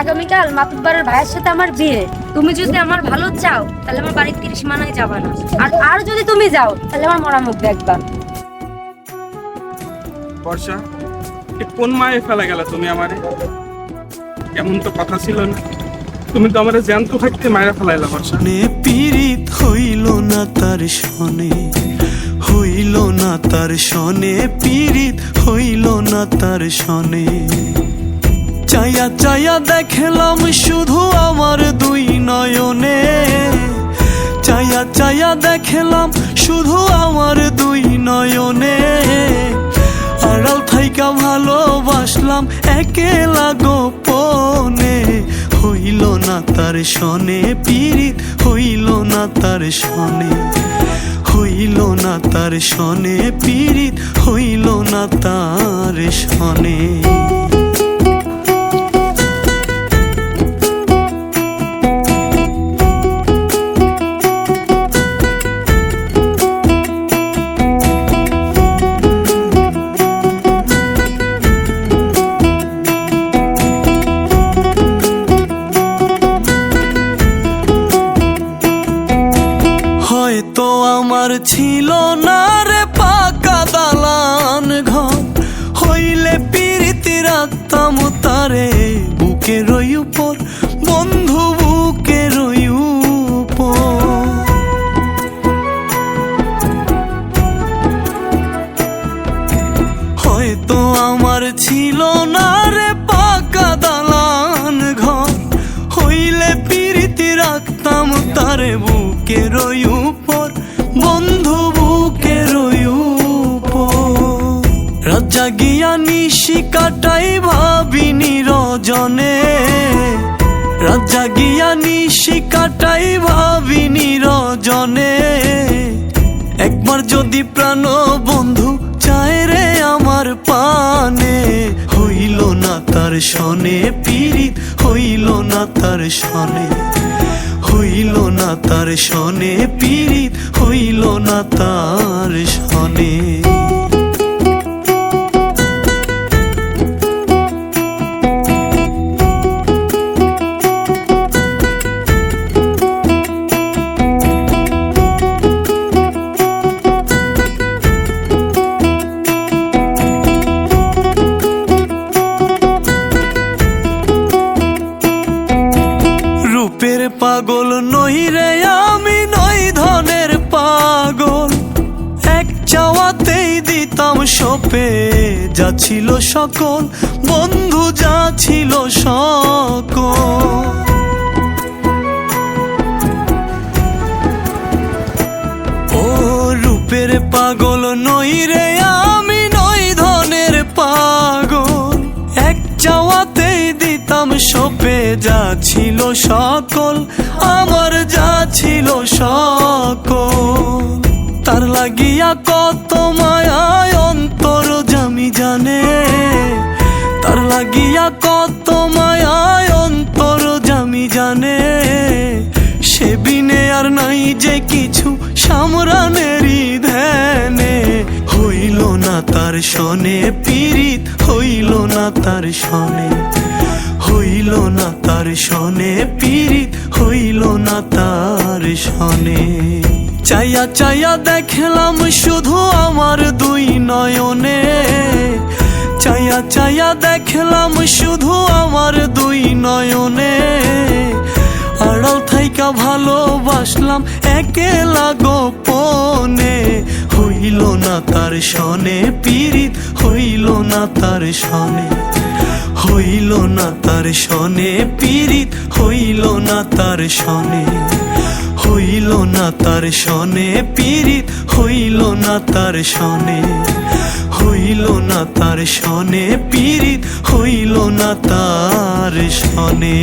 আগামীকাল মাতুব্বরের ভাইয়ের সাথে আমার বিয়ে। তুমি যদি আমার ভালো চাও তাহলে আমার বাড়ির 30 মানায় যাবা না, আর যদি তুমি যাও তাহলে আমার মরা মুখ দেখবা। বর্ষা, কোন মায়ে ফেলা গেল তুমি আমারে? এমন তো কথা ছিল না, তুমি তো আমারে জ্যান্ত থাকতে মায়েরা ফেলাইলা। বর্ষা, পীড়িত হইল না তার শনে, হইল না তার শনে, পীড়িত হইল না তার শনে। চাইয়া চাইয়া দেখলাম শুধু আমার দুই নয়নে, চাইয়া চাইয়া দেখলাম শুধু আমার দুই নয়নে। আড়াল থাইকা ভালোবাসলাম একেলা গোপনে, হইল না তার শনে, পীড়িত হইল না তার শনে, হইল না তার শনে, পীড়িত হইল না তার শনে। হয়তো আমার ছিল না রে পাকা দালান ঘর, হইলে পীড়িতি রাখতাম তারে বুকের উপর, বন্ধু বুকের উপর। হয়তো আমার ছিল না রে পাকা দালান ঘর, হইলে পীড়িতি রাখতাম তারে বুকের উপর, বন্ধু বুকের উপর। রাত জাগিয়া নিশি কাটাই ভাবিনি রজনে, রাত জাগিয়া নিশি কাটাই ভাবিনি রজনে। একবার যদি প্রাণ বন্ধু চায় রে আমার পানে, হইল না তার শনে, পীড়িত হইল না তার শনে, হইল না তার শনে, পীড়িত হইল না তার শনে। রূপের পাগল নই রে আমি, নই ধনের পাগল। এক চাওয়াতেই দিতাম সপে যা ছিল সকল, বন্ধু যা ছিল সকল। ও রূপের পাগল নই রে আমি, নই ধনের পাগল। এক চাওয়াতেই দিতাম সপে যা ছিল সকল, আমার যা ছিল সকল। তার লাগিয়া কত মায়ায় অন্তর জামি জানে, তার লাগিয়া কত মায়ায় অন্তর জামি জানে। সে বিনে আর নাই যে কিছু সামরানেরই ধ্যানে, হইল না তার শনে, পীড়িত হইল না তার শনে, হইল না তার শনে, পীড়িত হইল না তার শনে। চাইয়া চাইয়া দেখলাম শুধু আমার দুই নয়নে, চাইয়া চাইয়া দেখলাম শুধু আমার দুই নয়নে। আড়াল থাইকা ভালোবাসলাম একেলা গোপনে, হইল না তার শনে, পীড়িত হইল না তার শনে, হইল না তার শনে, পীড়িত হইল না তার শনে, হইল না তার শনে, পীড়িত হইল না তার শনে, হইল না তার শনে, পীড়িত হইল না তার শনে।